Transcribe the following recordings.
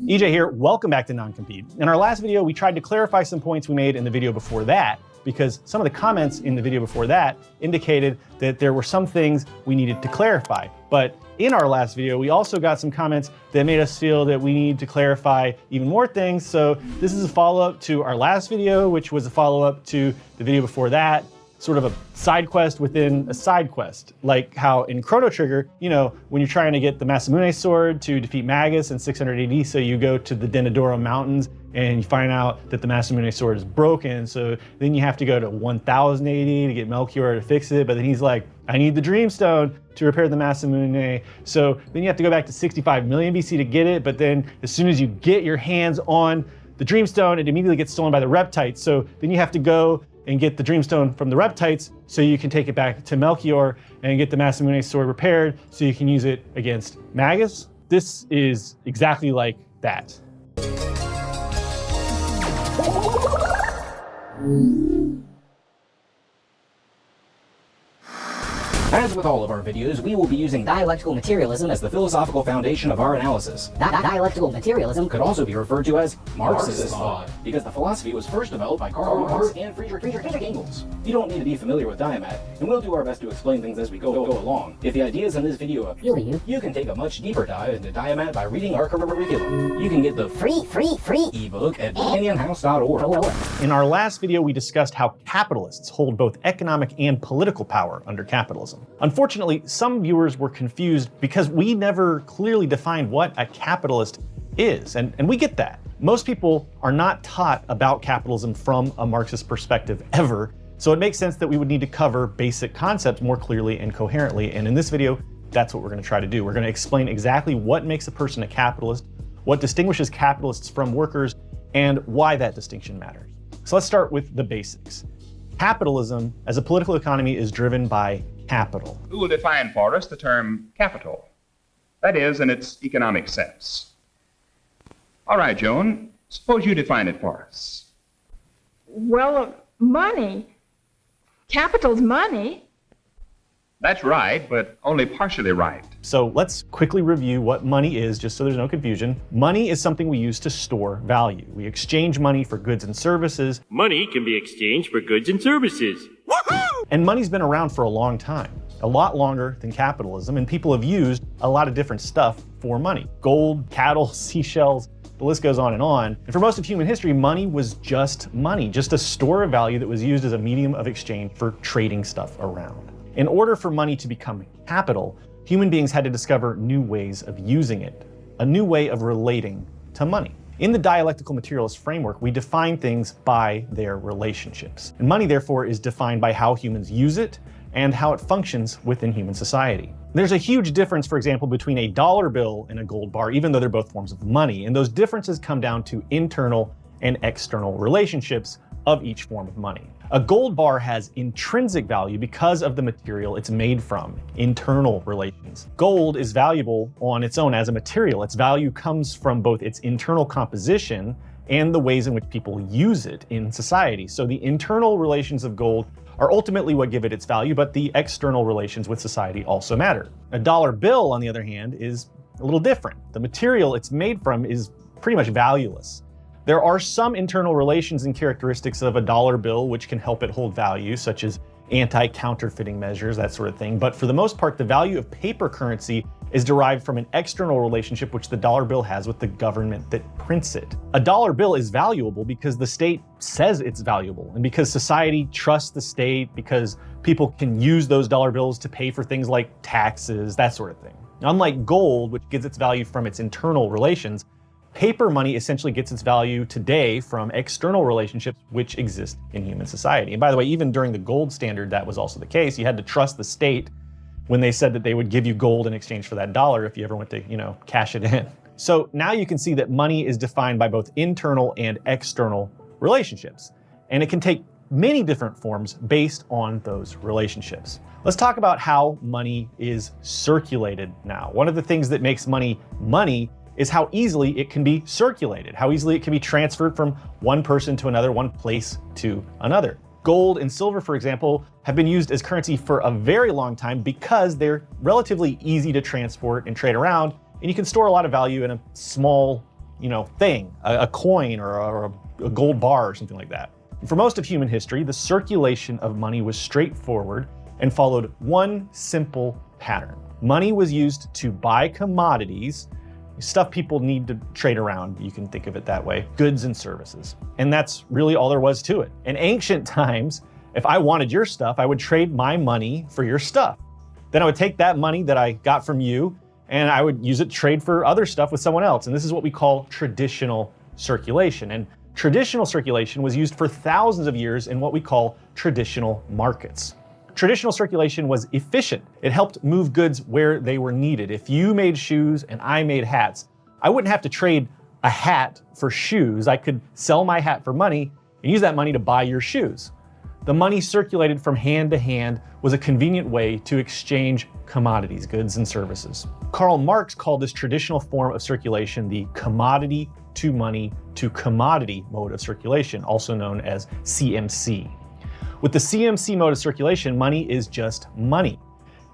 EJ here, welcome back to Non-Compete. In our last video, we tried to clarify some points we made in the video before that, because some of the comments in the video before that indicated that there were some things we needed to clarify. But in our last video, we also got some comments that made us feel that we need to clarify even more things. So this is a follow-up to our last video, which was a follow-up to the video before that. Sort of a side quest within a side quest. Like how in Chrono Trigger, you know, when you're trying to get the Masamune sword to defeat Magus in 600 AD, so you go to the Denadoro Mountains and you find out that the Masamune sword is broken, so then you have to go to 1000 AD to get Melchior to fix it, but then he's like, I need the Dreamstone to repair the Masamune. So then you have to go back to 65 million BC to get it, but then as soon as you get your hands on the Dreamstone, it immediately gets stolen by the Reptites. So then you have to go and get the Dreamstone from the Reptites so you can take it back to Melchior and get the Masamune sword repaired so you can use it against Magus. This is exactly like that. As with all of our videos, we will be using dialectical materialism as the philosophical foundation of our analysis. Dialectical materialism Could also be referred to as Marxist thought, because the philosophy was first developed by Karl Marx and Friedrich Engels. You don't need to be familiar with Diamat, and we'll do our best to explain things as we go along. If the ideas in this video appeal to you, you can take a much deeper dive into Diamat by reading our curriculum. You can get the free ebook at bohemianhouse.org. In our last video, we discussed how capitalists hold both economic and political power under capitalism. Unfortunately, some viewers were confused because we never clearly defined what a capitalist is, and we get that. Most people are not taught about capitalism from a Marxist perspective ever, so it makes sense that we would need to cover basic concepts more clearly and coherently, and in this video, that's what we're going to try to do. We're going to explain exactly what makes a person a capitalist, what distinguishes capitalists from workers, and why that distinction matters. So let's start with the basics. Capitalism, as a political economy, is driven by capital. Who will define for us the term capital? That is, in its economic sense. All right, Joan, suppose you define it for us. Well, money. Capital's money. That's right, but only partially right. So let's quickly review what money is, just so there's no confusion. Money is something we use to store value. We exchange money for goods and services. Money can be exchanged for goods and services. Woohoo! And money's been around for a long time, a lot longer than capitalism, and people have used a lot of different stuff for money. Gold, cattle, seashells, the list goes on. And for most of human history, money was just money, just a store of value that was used as a medium of exchange for trading stuff around. In order for money to become capital, human beings had to discover new ways of using it, a new way of relating to money. In the dialectical materialist framework, we define things by their relationships. And money, therefore, is defined by how humans use it and how it functions within human society. There's a huge difference, for example, between a dollar bill and a gold bar, even though they're both forms of money. And those differences come down to internal and external relationships of each form of money. A gold bar has intrinsic value because of the material it's made from, internal relations. Gold is valuable on its own as a material. Its value comes from both its internal composition and the ways in which people use it in society. So the internal relations of gold are ultimately what give it its value, but the external relations with society also matter. A dollar bill, on the other hand, is a little different. The material it's made from is pretty much valueless. There are some internal relations and characteristics of a dollar bill which can help it hold value, such as anti-counterfeiting measures, that sort of thing. But for the most part, the value of paper currency is derived from an external relationship which the dollar bill has with the government that prints it. A dollar bill is valuable because the state says it's valuable, and because society trusts the state, because people can use those dollar bills to pay for things like taxes, that sort of thing. Unlike gold, which gets its value from its internal relations, paper money essentially gets its value today from external relationships which exist in human society. And by the way, even during the gold standard, that was also the case. You had to trust the state when they said that they would give you gold in exchange for that dollar if you ever went to, cash it in. So now you can see that money is defined by both internal and external relationships. And it can take many different forms based on those relationships. Let's talk about how money is circulated now. One of the things that makes money money is how easily it can be circulated, how easily it can be transferred from one person to another, one place to another. Gold and silver, for example, have been used as currency for a very long time because they're relatively easy to transport and trade around, and you can store a lot of value in a small, thing, a coin or a gold bar or something like that. For most of human history, the circulation of money was straightforward and followed one simple pattern. Money was used to buy commodities, stuff people need to trade around, you can think of it that way, goods and services. And that's really all there was to it. In ancient times, if I wanted your stuff, I would trade my money for your stuff. Then I would take that money that I got from you and I would use it to trade for other stuff with someone else. And this is what we call traditional circulation. And traditional circulation was used for thousands of years in what we call traditional markets. Traditional circulation was efficient. It helped move goods where they were needed. If you made shoes and I made hats, I wouldn't have to trade a hat for shoes. I could sell my hat for money and use that money to buy your shoes. The money circulated from hand to hand was a convenient way to exchange commodities, goods, and services. Karl Marx called this traditional form of circulation the commodity to money to commodity mode of circulation, also known as CMC. With the CMC mode of circulation, money is just money.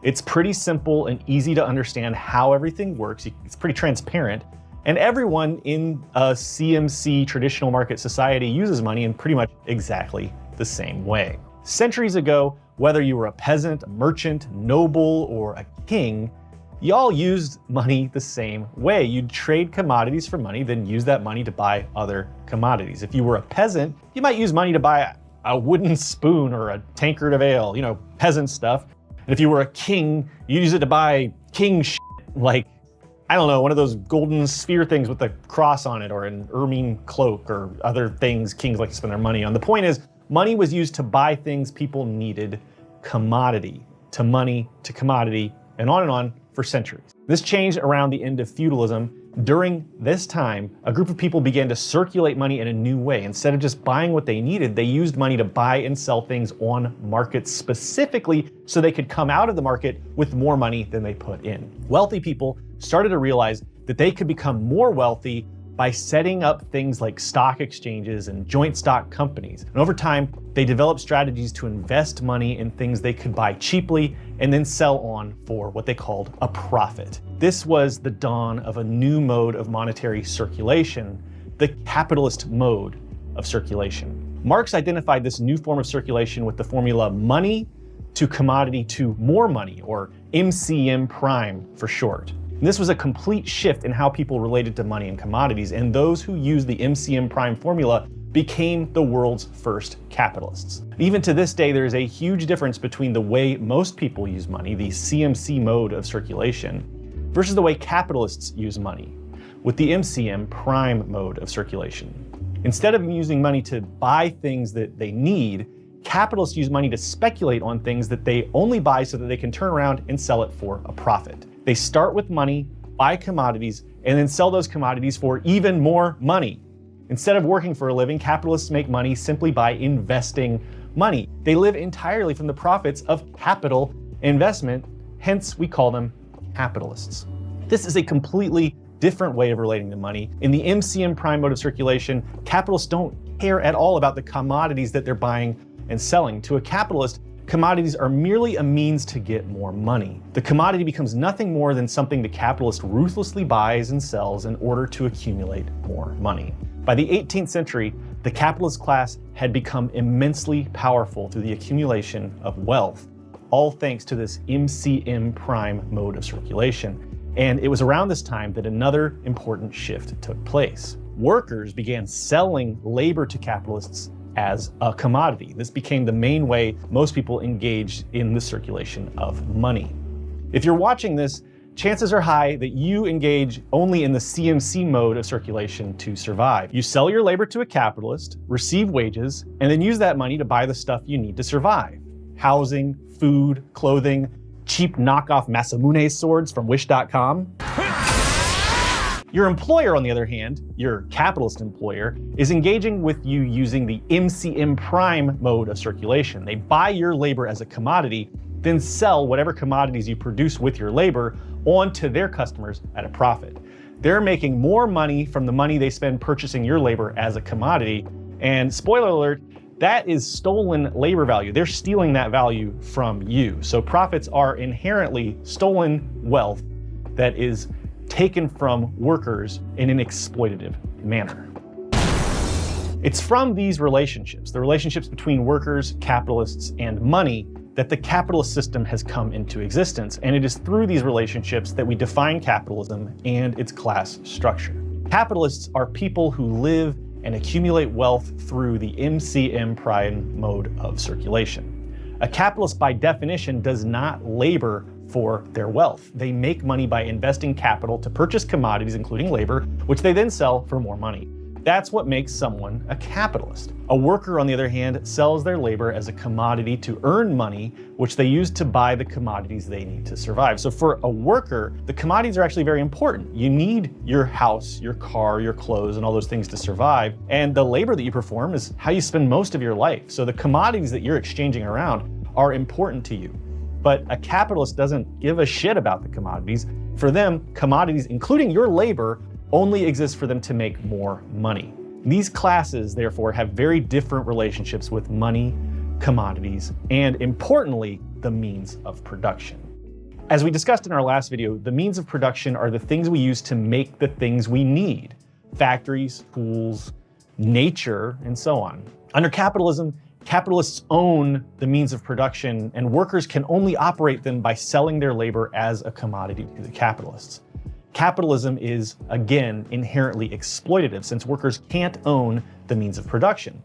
It's pretty simple and easy to understand how everything works. It's pretty transparent. And everyone in a CMC traditional market society uses money in pretty much exactly the same way. Centuries ago, whether you were a peasant, a merchant, noble, or a king, y'all used money the same way. You'd trade commodities for money, then use that money to buy other commodities. If you were a peasant, you might use money to buy a wooden spoon or a tankard of ale, peasant stuff. And if you were a king, you'd use it to buy king shit, like, I don't know, one of those golden sphere things with a cross on it, or an ermine cloak, or other things kings like to spend their money on. The point is, money was used to buy things people needed, commodity to money to commodity, and on for centuries. This changed around the end of feudalism. During this time, a group of people began to circulate money in a new way. Instead of just buying what they needed, they used money to buy and sell things on markets specifically so they could come out of the market with more money than they put in. Wealthy people started to realize that they could become more wealthy by setting up things like stock exchanges and joint stock companies. And over time, they developed strategies to invest money in things they could buy cheaply and then sell on for what they called a profit. This was the dawn of a new mode of monetary circulation, the capitalist mode of circulation. Marx identified this new form of circulation with the formula money to commodity to more money, or MCM prime for short. And this was a complete shift in how people related to money and commodities, and those who used the MCM prime formula became the world's first capitalists. Even to this day, there is a huge difference between the way most people use money, the CMC mode of circulation, versus the way capitalists use money, with the MCM prime mode of circulation. Instead of using money to buy things that they need, capitalists use money to speculate on things that they only buy so that they can turn around and sell it for a profit. They start with money, buy commodities, and then sell those commodities for even more money. Instead of working for a living, capitalists make money simply by investing money. They live entirely from the profits of capital investment, hence we call them capitalists. This is a completely different way of relating to money. In the MCM prime mode of circulation, capitalists don't care at all about the commodities that they're buying and selling. To a capitalist, commodities are merely a means to get more money. The commodity becomes nothing more than something the capitalist ruthlessly buys and sells in order to accumulate more money. By the 18th century, the capitalist class had become immensely powerful through the accumulation of wealth, all thanks to this MCM prime mode of circulation. And it was around this time that another important shift took place. Workers began selling labor to capitalists as a commodity. This became the main way most people engaged in the circulation of money. If you're watching this, chances are high that you engage only in the CMC mode of circulation to survive. You sell your labor to a capitalist, receive wages, and then use that money to buy the stuff you need to survive. Housing, food, clothing, cheap knockoff Masamune swords from Wish.com. Your employer, on the other hand, your capitalist employer, is engaging with you using the MCM prime mode of circulation. They buy your labor as a commodity, then sell whatever commodities you produce with your labor on to their customers at a profit. They're making more money from the money they spend purchasing your labor as a commodity. And spoiler alert, that is stolen labor value. They're stealing that value from you. So profits are inherently stolen wealth that is taken from workers in an exploitative manner. It's from these relationships, the relationships between workers, capitalists, and money, that the capitalist system has come into existence. And it is through these relationships that we define capitalism and its class structure. Capitalists are people who live and accumulate wealth through the MCM prime mode of circulation. A capitalist, by definition, does not labor for their wealth. They make money by investing capital to purchase commodities, including labor, which they then sell for more money. That's what makes someone a capitalist. A worker, on the other hand, sells their labor as a commodity to earn money, which they use to buy the commodities they need to survive. So for a worker, the commodities are actually very important. You need your house, your car, your clothes, and all those things to survive. And the labor that you perform is how you spend most of your life. So the commodities that you're exchanging around are important to you. But a capitalist doesn't give a shit about the commodities. For them, commodities, including your labor, only exist for them to make more money. These classes, therefore, have very different relationships with money, commodities, and importantly, the means of production. As we discussed in our last video, the means of production are the things we use to make the things we need: factories, tools, nature, and so on. Under capitalism, capitalists own the means of production, and workers can only operate them by selling their labor as a commodity to the capitalists. Capitalism is, again, inherently exploitative, since workers can't own the means of production.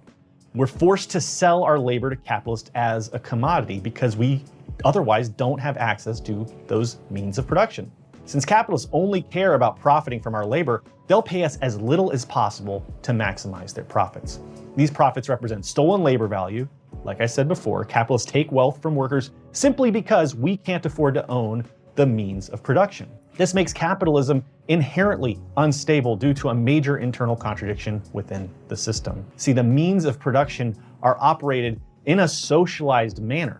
We're forced to sell our labor to capitalists as a commodity because we otherwise don't have access to those means of production. Since capitalists only care about profiting from our labor, they'll pay us as little as possible to maximize their profits. These profits represent stolen labor value. Like I said before, capitalists take wealth from workers simply because we can't afford to own the means of production. This makes capitalism inherently unstable due to a major internal contradiction within the system. See, the means of production are operated in a socialized manner.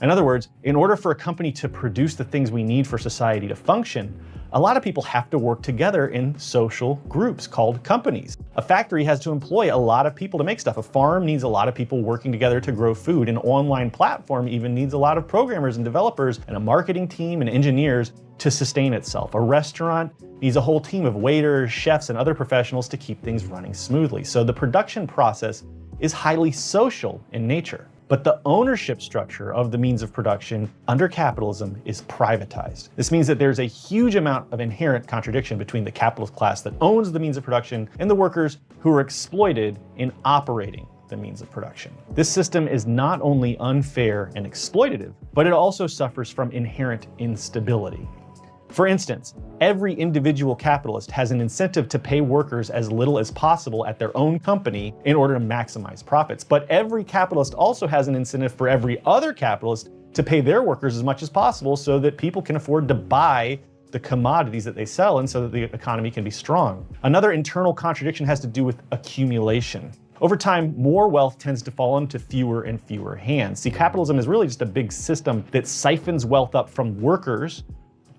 In other words, in order for a company to produce the things we need for society to function, a lot of people have to work together in social groups called companies. A factory has to employ a lot of people to make stuff. A farm needs a lot of people working together to grow food. An online platform even needs a lot of programmers and developers and a marketing team and engineers to sustain itself. A restaurant needs a whole team of waiters, chefs, and other professionals to keep things running smoothly. So the production process is highly social in nature. But the ownership structure of the means of production under capitalism is privatized. This means that there's a huge amount of inherent contradiction between the capitalist class that owns the means of production and the workers who are exploited in operating the means of production. This system is not only unfair and exploitative, but it also suffers from inherent instability. For instance, every individual capitalist has an incentive to pay workers as little as possible at their own company in order to maximize profits. But every capitalist also has an incentive for every other capitalist to pay their workers as much as possible so that people can afford to buy the commodities that they sell and so that the economy can be strong. Another internal contradiction has to do with accumulation. Over time, more wealth tends to fall into fewer and fewer hands. See, capitalism is really just a big system that siphons wealth up from workers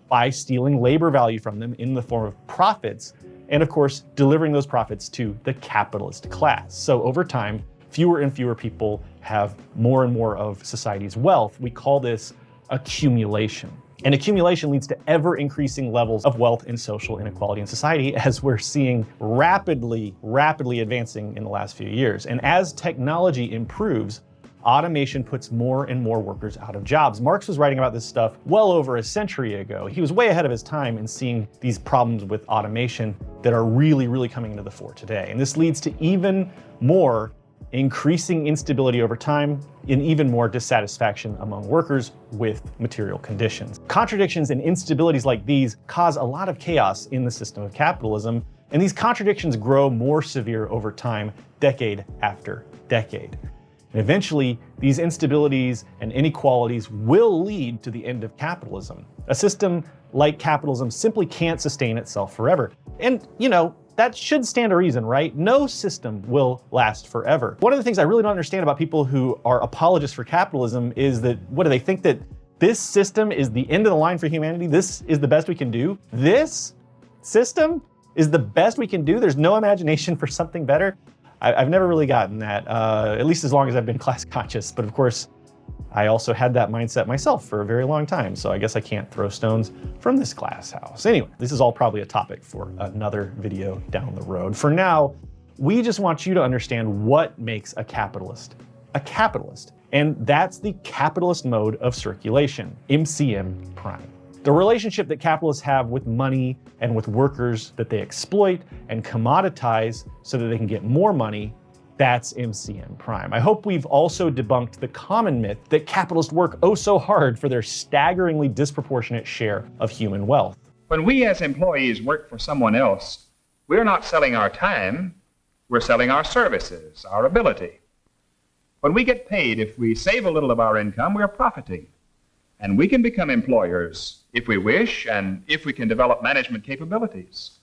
by stealing labor value from them in the form of profits, and of course, delivering those profits to the capitalist class. So over time, fewer and fewer people have more and more of society's wealth. We call this accumulation. And accumulation leads to ever increasing levels of wealth and social inequality in society, as we're seeing rapidly advancing in the last few years. And as technology improves, automation puts more and more workers out of jobs. Marx was writing about this stuff well over a century ago. He was way ahead of his time in seeing these problems with automation that are really coming into the fore today. And this leads to even more increasing instability over time and even more dissatisfaction among workers with material conditions. Contradictions and instabilities like these cause a lot of chaos in the system of capitalism, and these contradictions grow more severe over time, decade after decade. And eventually, these instabilities and inequalities will lead to the end of capitalism. A system like capitalism simply can't sustain itself forever. And, that should stand to reason, right? No system will last forever. One of the things I really don't understand about people who are apologists for capitalism is that, what do they think, that this system is the end of the line for humanity? This is the best we can do? This system is the best we can do? There's no imagination for something better? I've never really gotten that, at least as long as I've been class conscious. But of course, I also had that mindset myself for a very long time, so I guess I can't throw stones from this glass house. Anyway, this is all probably a topic for another video down the road. For now, we just want you to understand what makes a capitalist. And that's the capitalist mode of circulation, MCM prime. The relationship that capitalists have with money and with workers that they exploit and commoditize so that they can get more money, that's MCM prime. I hope we've also debunked the common myth that capitalists work oh so hard for their staggeringly disproportionate share of human wealth. When we as employees work for someone else, we're not selling our time, we're selling our services, our ability. When we get paid, if we save a little of our income, we're profiting. And we can become employers if we wish and if we can develop management capabilities.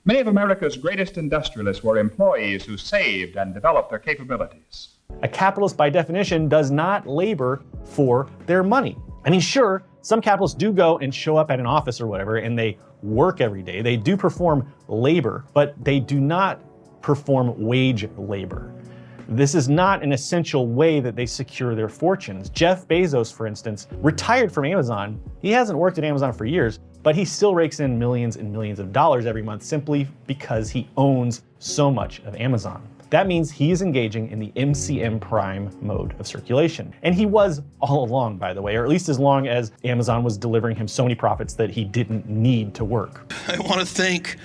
Many of America's greatest industrialists were employees who saved and developed their capabilities. A capitalist, by definition, does not labor for their money. I mean, sure, some capitalists do go and show up at an office or whatever, and they work every day. They do perform labor, but they do not perform wage labor. This is not an essential way that they secure their fortunes. Jeff Bezos, for instance, retired from Amazon. He hasn't worked at Amazon for years, but he still rakes in millions and millions of dollars every month simply because he owns so much of Amazon. That means he is engaging in the MCM prime mode of circulation. And he was all along, by the way, or at least as long as Amazon was delivering him so many profits that he didn't need to work. I want to thank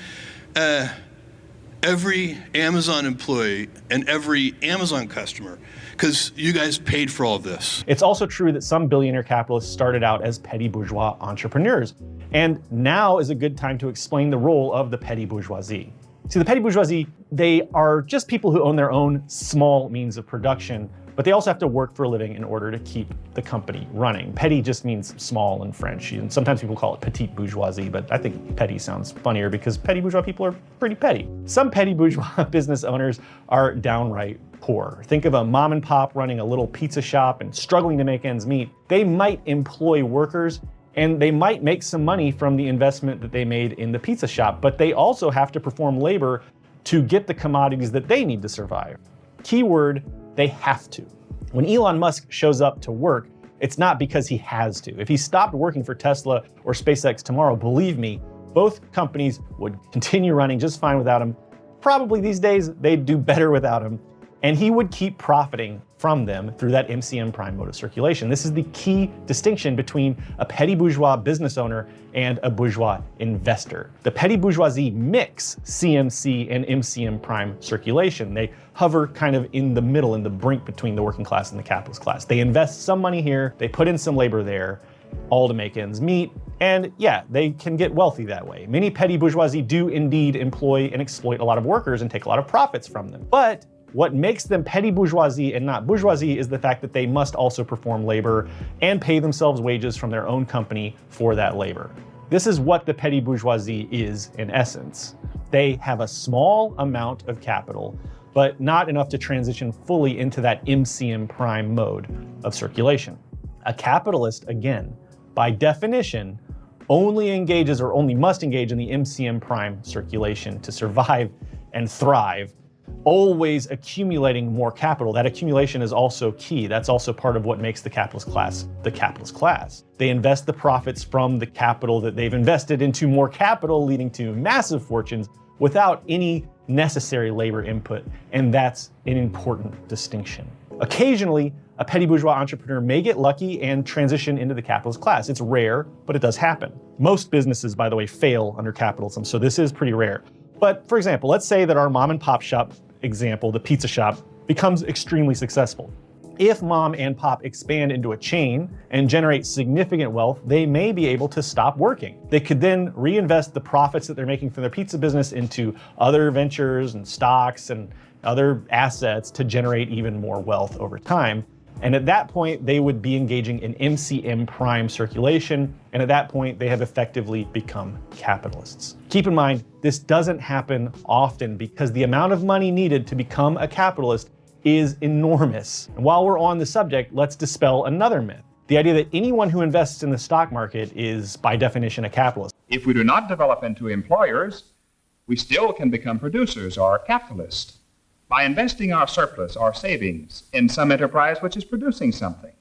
every Amazon employee and every Amazon customer, because you guys paid for all of this. It's also true that some billionaire capitalists started out as petty bourgeois entrepreneurs. And now is a good time to explain the role of the petty bourgeoisie. See, the petty bourgeoisie, they are just people who own their own small means of production, but they also have to work for a living in order to keep the company running. Petty just means small in French, and sometimes people call it petite bourgeoisie, but I think petty sounds funnier because petty bourgeois people are pretty petty. Some petty bourgeois business owners are downright poor. Think of a mom and pop running a little pizza shop and struggling to make ends meet. They might employ workers, and they might make some money from the investment that they made in the pizza shop, but they also have to perform labor to get the commodities that they need to survive. Keyword, they have to. When Elon Musk shows up to work, it's not because he has to. If he stopped working for Tesla or SpaceX tomorrow, believe me, both companies would continue running just fine without him. Probably these days, they'd do better without him. And he would keep profiting from them through that MCM prime mode of circulation. This is the key distinction between a petty bourgeois business owner and a bourgeois investor. The petty bourgeoisie mix CMC and MCM prime circulation. They hover kind of in the middle, in the brink between the working class and the capitalist class. They invest some money here, they put in some labor there, all to make ends meet. And yeah, they can get wealthy that way. Many petty bourgeoisie do indeed employ and exploit a lot of workers and take a lot of profits from them. But what makes them petty bourgeoisie and not bourgeoisie is the fact that they must also perform labor and pay themselves wages from their own company for that labor. This is what the petty bourgeoisie is in essence. They have a small amount of capital, but not enough to transition fully into that MCM prime mode of circulation. A capitalist, again, by definition, only engages or only must engage in the MCM prime circulation to survive and thrive, always accumulating more capital. That accumulation is also key. That's also part of what makes the capitalist class the capitalist class. They invest the profits from the capital that they've invested into more capital, leading to massive fortunes without any necessary labor input, and that's an important distinction. Occasionally, a petty bourgeois entrepreneur may get lucky and transition into the capitalist class. It's rare, but it does happen. Most businesses, by the way, fail under capitalism, so this is pretty rare. But for example, let's say that our mom and pop shop example, the pizza shop, becomes extremely successful. If mom and pop expand into a chain and generate significant wealth, they may be able to stop working. They could then reinvest the profits that they're making from their pizza business into other ventures and stocks and other assets to generate even more wealth over time. And at that point, they would be engaging in MCM prime circulation. And at that point, they have effectively become capitalists. Keep in mind, this doesn't happen often because the amount of money needed to become a capitalist is enormous. And while we're on the subject, let's dispel another myth. The idea that anyone who invests in the stock market is, by definition, a capitalist. If we do not develop into employers, we still can become producers or capitalists by investing our surplus, our savings, in some enterprise which is producing something.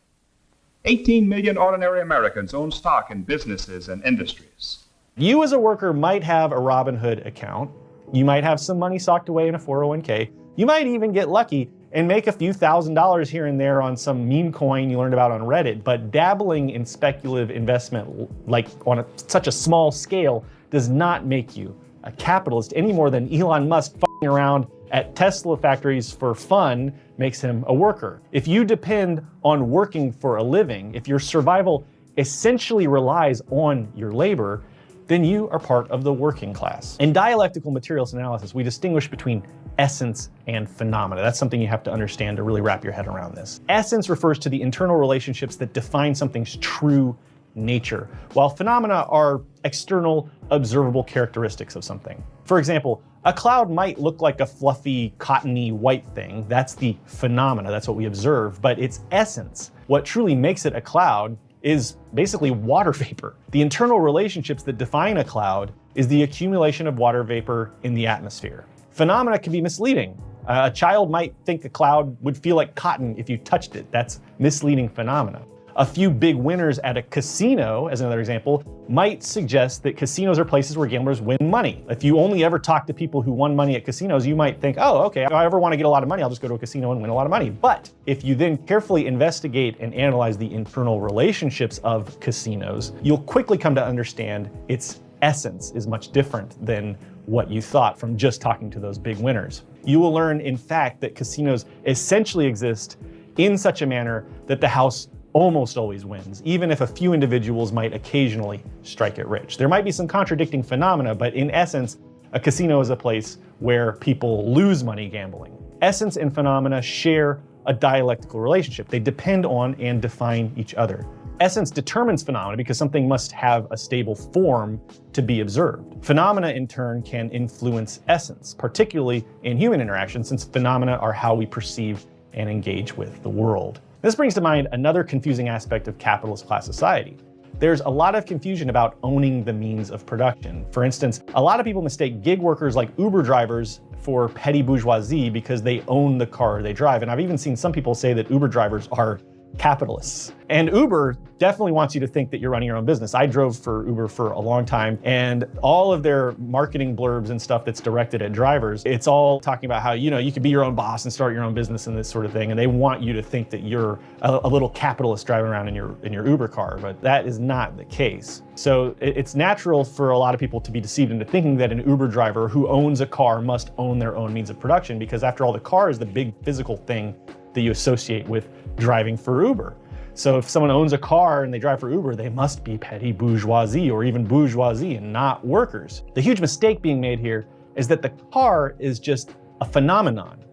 18 million ordinary Americans own stock in businesses and industries. You as a worker might have a Robinhood account. You might have some money socked away in a 401k. You might even get lucky and make a few $1,000s here and there on some meme coin you learned about on Reddit. But dabbling in speculative investment, like on such a small scale, does not make you a capitalist any more than Elon Musk f***ing around at Tesla factories for fun makes him a worker. If you depend on working for a living, if your survival essentially relies on your labor, then you are part of the working class. In dialectical materials analysis, we distinguish between essence and phenomena. That's something you have to understand to really wrap your head around this. Essence refers to the internal relationships that define something's true nature, while phenomena are external, observable characteristics of something. For example, a cloud might look like a fluffy, cottony white thing. That's the phenomena, that's what we observe, but its essence, what truly makes it a cloud, is basically water vapor. The internal relationships that define a cloud is the accumulation of water vapor in the atmosphere. Phenomena can be misleading. A child might think a cloud would feel like cotton if you touched it. That's misleading phenomena. A few big winners at a casino, as another example, might suggest that casinos are places where gamblers win money. If you only ever talk to people who won money at casinos, you might think, oh, okay, if I ever want to get a lot of money, I'll just go to a casino and win a lot of money. But if you then carefully investigate and analyze the internal relationships of casinos, you'll quickly come to understand its essence is much different than what you thought from just talking to those big winners. You will learn, in fact, that casinos essentially exist in such a manner that the house almost always wins, even if a few individuals might occasionally strike it rich. There might be some contradicting phenomena, but in essence, a casino is a place where people lose money gambling. Essence and phenomena share a dialectical relationship. They depend on and define each other. Essence determines phenomena because something must have a stable form to be observed. Phenomena, in turn, can influence essence, particularly in human interaction, since phenomena are how we perceive and engage with the world. This brings to mind another confusing aspect of capitalist class society. There's a lot of confusion about owning the means of production. For instance, a lot of people mistake gig workers like Uber drivers for petty bourgeoisie because they own the car they drive. And I've even seen some people say that Uber drivers are capitalists. And Uber definitely wants you to think that you're running your own business. I drove for Uber for a long time, and all of their marketing blurbs and stuff that's directed at drivers, it's all talking about how, you could be your own boss and start your own business and this sort of thing. And they want you to think that you're a little capitalist driving around in your Uber car, but that is not the case. So it's natural for a lot of people to be deceived into thinking that an Uber driver who owns a car must own their own means of production, because after all, the car is the big physical thing that you associate with driving for Uber. So if someone owns a car and they drive for Uber, they must be petty bourgeoisie or even bourgeoisie and not workers. The huge mistake being made here is that the car is just a phenomenon.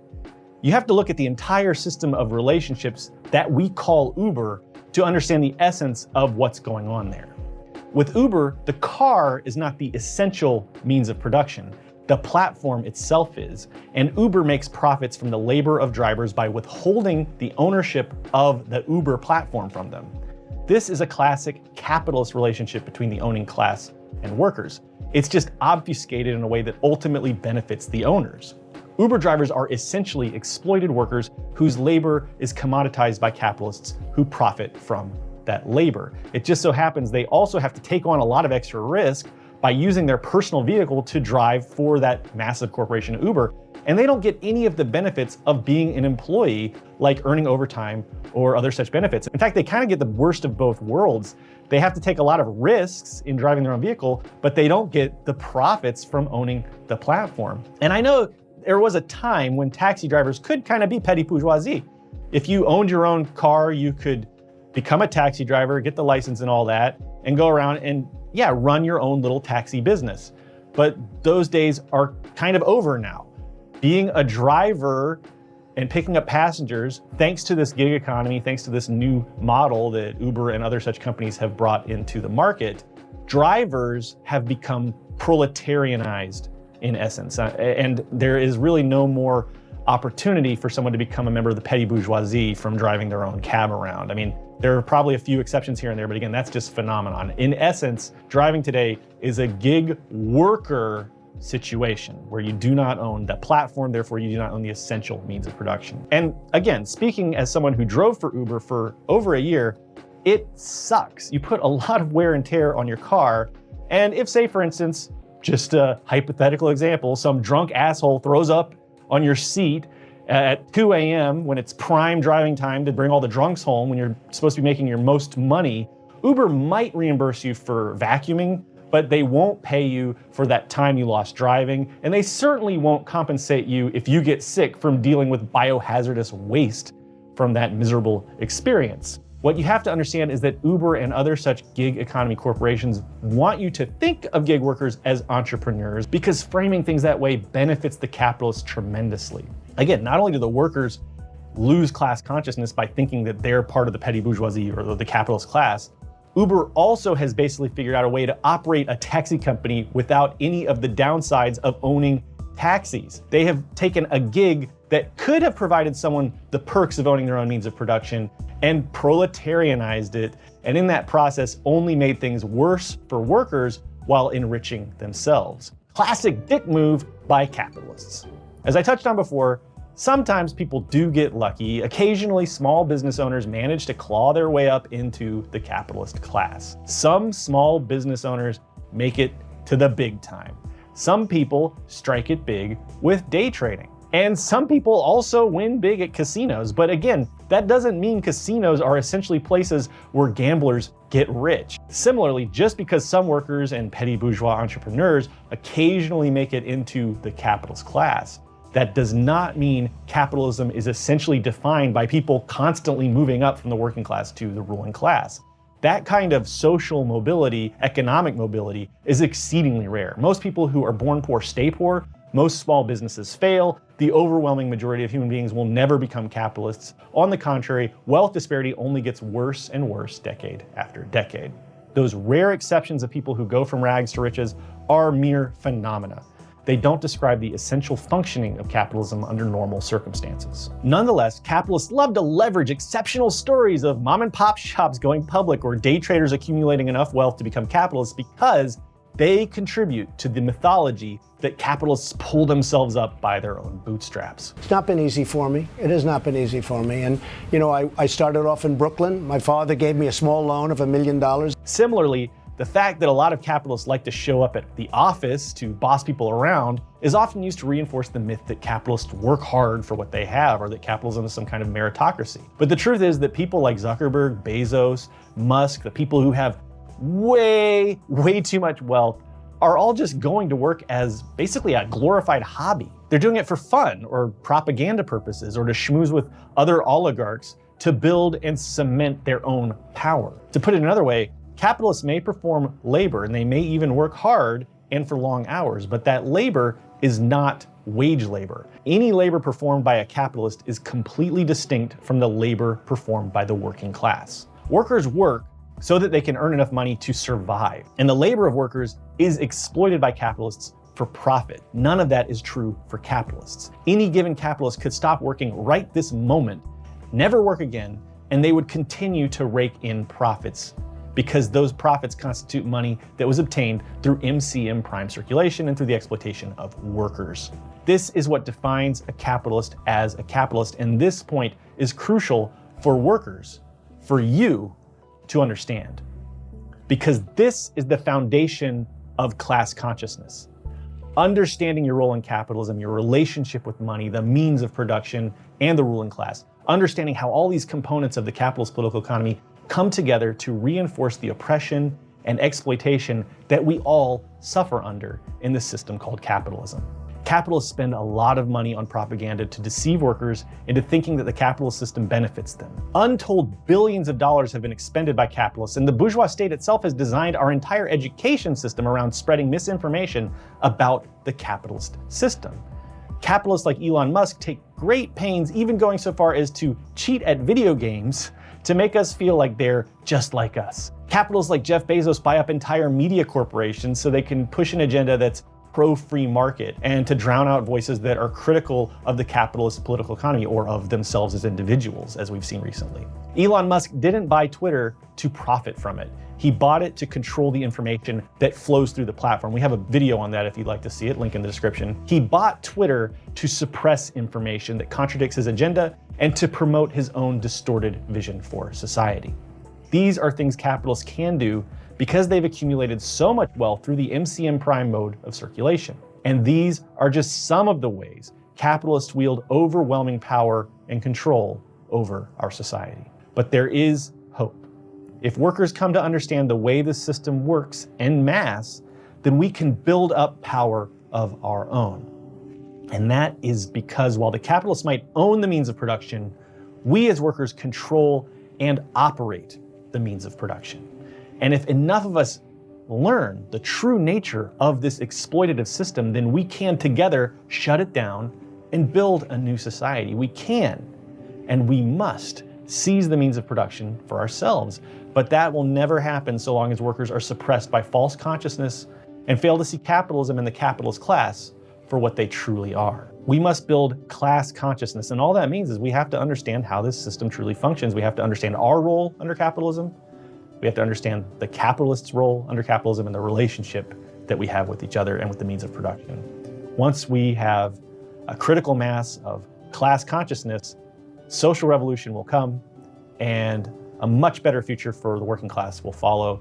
You have to look at the entire system of relationships that we call Uber to understand the essence of what's going on there. With Uber, the car is not the essential means of production. The platform itself is, and Uber makes profits from the labor of drivers by withholding the ownership of the Uber platform from them. This is a classic capitalist relationship between the owning class and workers. It's just obfuscated in a way that ultimately benefits the owners. Uber drivers are essentially exploited workers whose labor is commoditized by capitalists who profit from that labor. It just so happens they also have to take on a lot of extra risk by using their personal vehicle to drive for that massive corporation Uber, and they don't get any of the benefits of being an employee, like earning overtime or other such benefits. In fact, they kind of get the worst of both worlds. They have to take a lot of risks in driving their own vehicle, but they don't get the profits from owning the platform. And I know there was a time when taxi drivers could kind of be petty bourgeoisie. If you owned your own car, you could become a taxi driver, get the license and all that, and go around and run your own little taxi business. But those days are kind of over now. Being a driver and picking up passengers, thanks to this gig economy, thanks to this new model that Uber and other such companies have brought into the market, drivers have become proletarianized in essence. And there is really no more opportunity for someone to become a member of the petty bourgeoisie from driving their own cab around. I mean, there are probably a few exceptions here and there, but again, that's just phenomenon. In essence, driving today is a gig worker situation where you do not own the platform, therefore you do not own the essential means of production. And again, speaking as someone who drove for Uber for over a year, It sucks. You put a lot of wear and tear on your car, and if, say, for instance, just a hypothetical example, some drunk asshole throws up on your seat at 2 a.m. when it's prime driving time to bring all the drunks home when you're supposed to be making your most money, Uber might reimburse you for vacuuming, but they won't pay you for that time you lost driving, and they certainly won't compensate you if you get sick from dealing with biohazardous waste from that miserable experience. What you have to understand is that Uber and other such gig economy corporations want you to think of gig workers as entrepreneurs because framing things that way benefits the capitalists tremendously. Again, not only do the workers lose class consciousness by thinking that they're part of the petty bourgeoisie or the capitalist class, Uber also has basically figured out a way to operate a taxi company without any of the downsides of owning taxis. They have taken a gig that could have provided someone the perks of owning their own means of production and proletarianized it, and in that process only made things worse for workers while enriching themselves. Classic dick move by capitalists. As I touched on before, sometimes people do get lucky. Occasionally, small business owners manage to claw their way up into the capitalist class. Some small business owners make it to the big time. Some people strike it big with day trading. And some people also win big at casinos. But again, that doesn't mean casinos are essentially places where gamblers get rich. Similarly, just because some workers and petty bourgeois entrepreneurs occasionally make it into the capitalist class, that does not mean capitalism is essentially defined by people constantly moving up from the working class to the ruling class. That kind of social mobility, economic mobility, is exceedingly rare. Most people who are born poor stay poor. Most small businesses fail. The overwhelming majority of human beings will never become capitalists. On the contrary, wealth disparity only gets worse and worse decade after decade. Those rare exceptions of people who go from rags to riches are mere phenomena. They don't describe the essential functioning of capitalism under normal circumstances. Nonetheless, capitalists love to leverage exceptional stories of mom and pop shops going public or day traders accumulating enough wealth to become capitalists because they contribute to the mythology that capitalists pull themselves up by their own bootstraps. It's not been easy for me. It has not been easy for me. And, you know, I started off in Brooklyn. My father gave me a small loan of $1 million. Similarly, the fact that a lot of capitalists like to show up at the office to boss people around is often used to reinforce the myth that capitalists work hard for what they have or that capitalism is some kind of meritocracy. But the truth is that people like Zuckerberg, Bezos, Musk, the people who have way too much wealth are all just going to work as basically a glorified hobby. They're doing it for fun or propaganda purposes or to schmooze with other oligarchs to build and cement their own power. To put it another way, capitalists may perform labor and they may even work hard and for long hours, but that labor is not wage labor. Any labor performed by a capitalist is completely distinct from the labor performed by the working class. Workers work so that they can earn enough money to survive. And the labor of workers is exploited by capitalists for profit. None of that is true for capitalists. Any given capitalist could stop working right this moment, never work again, and they would continue to rake in profits because those profits constitute money that was obtained through MCM prime circulation and through the exploitation of workers. This is what defines a capitalist as a capitalist, and this point is crucial for workers, for you, to understand, because this is the foundation of class consciousness. Understanding your role in capitalism, your relationship with money, the means of production, and the ruling class. Understanding how all these components of the capitalist political economy come together to reinforce the oppression and exploitation that we all suffer under in this system called capitalism. Capitalists spend a lot of money on propaganda to deceive workers into thinking that the capitalist system benefits them. Untold billions of dollars have been expended by capitalists, and the bourgeois state itself has designed our entire education system around spreading misinformation about the capitalist system. Capitalists like Elon Musk take great pains, even going so far as to cheat at video games to make us feel like they're just like us. Capitalists like Jeff Bezos buy up entire media corporations so they can push an agenda that's pro-free market and to drown out voices that are critical of the capitalist political economy or of themselves as individuals, as we've seen recently. Elon Musk didn't buy Twitter to profit from it. He bought it to control the information that flows through the platform. We have a video on that if you'd like to see it, link in the description. He bought Twitter to suppress information that contradicts his agenda and to promote his own distorted vision for society. These are things capitalists can do because they've accumulated so much wealth through the MCM prime mode of circulation. And these are just some of the ways capitalists wield overwhelming power and control over our society. But there is hope. If workers come to understand the way this system works en masse, then we can build up power of our own. And that is because while the capitalists might own the means of production, we as workers control and operate the means of production. And if enough of us learn the true nature of this exploitative system, then we can together shut it down and build a new society. We can, and we must, seize the means of production for ourselves. But that will never happen so long as workers are suppressed by false consciousness and fail to see capitalism and the capitalist class for what they truly are. We must build class consciousness, and all that means is we have to understand how this system truly functions. We have to understand our role under capitalism. We have to understand the capitalist's role under capitalism and the relationship that we have with each other and with the means of production. Once we have a critical mass of class consciousness, social revolution will come and a much better future for the working class will follow.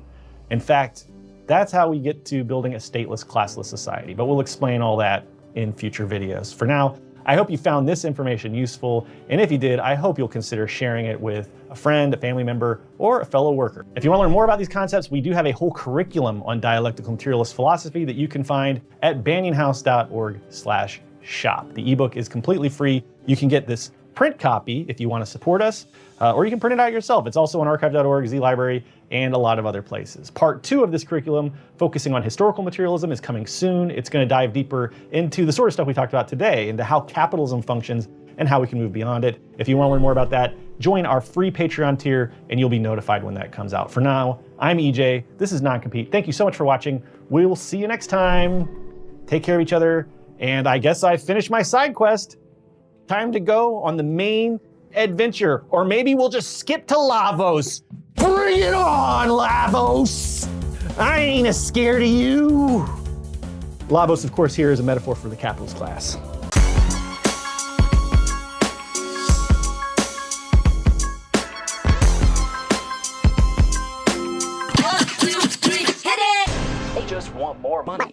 In fact, that's how we get to building a stateless, classless society. But we'll explain all that in future videos. For now, I hope you found this information useful, and if you did, I hope you'll consider sharing it with a friend, a family member, or a fellow worker. If you want to learn more about these concepts, we do have a whole curriculum on dialectical materialist philosophy that you can find at banyanhouse.org/shop. The ebook is completely free. You can get this print copy if you want to support us, or you can print it out yourself. It's also on archive.org, Z Library, and a lot of other places. Part 2 of this curriculum, focusing on historical materialism, is coming soon. It's going to dive deeper into the sort of stuff we talked about today, into how capitalism functions and how we can move beyond it. If you want to learn more about that, join our free Patreon tier and you'll be notified when that comes out. For now, I'm EJ. This is Non-Compete. Thank you so much for watching. We will see you next time. Take care of each other. And I guess I finished my side quest. Time to go on the main adventure. Or maybe we'll just skip to Lavos. Bring it on, Lavos! I ain't as scared of you. Lavos, of course, here is a metaphor for the capitalist class. They just want more money.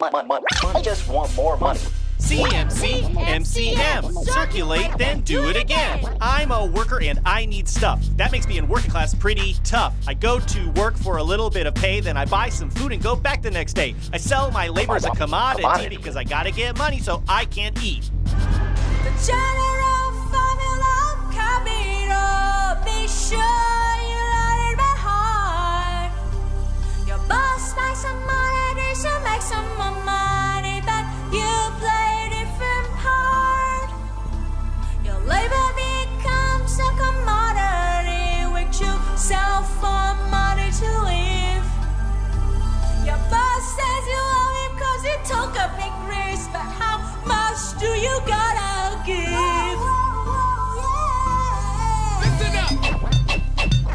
They just want more money. CMC, MCM. Circulate, then do it again. I'm a worker and I need stuff. That makes me in working class pretty tough. I go to work for a little bit of pay, then I buy some food and go back the next day. I sell my labor as a commodity because I gotta get money so I can't eat. The general formula of capital, be sure you learn it by heart. Your boss likes some money to make some more money, but you play labor becomes a commodity which you sell for money to live. Your boss says you owe him cause he took a big risk, but how much do you gotta give? Listen up!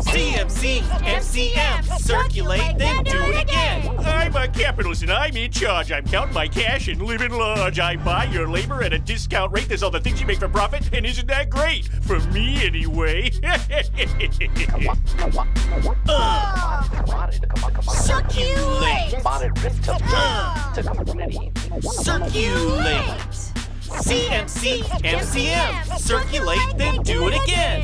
CMC, MCM, circulate, then do it again. I'm a capitalist and I'm in charge. I'm counting my cash and living large. I buy your labor at a discount rate. There's all the things you make for profit, and isn't that great? For me, anyway. Circulate. Circulate. CMC, MCM, circulate, then do it again.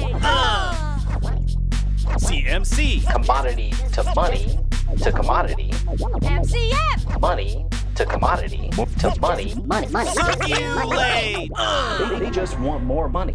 CMC. Commodity to money to commodity. MCM. Money to commodity to money. Circulate. They just want more money.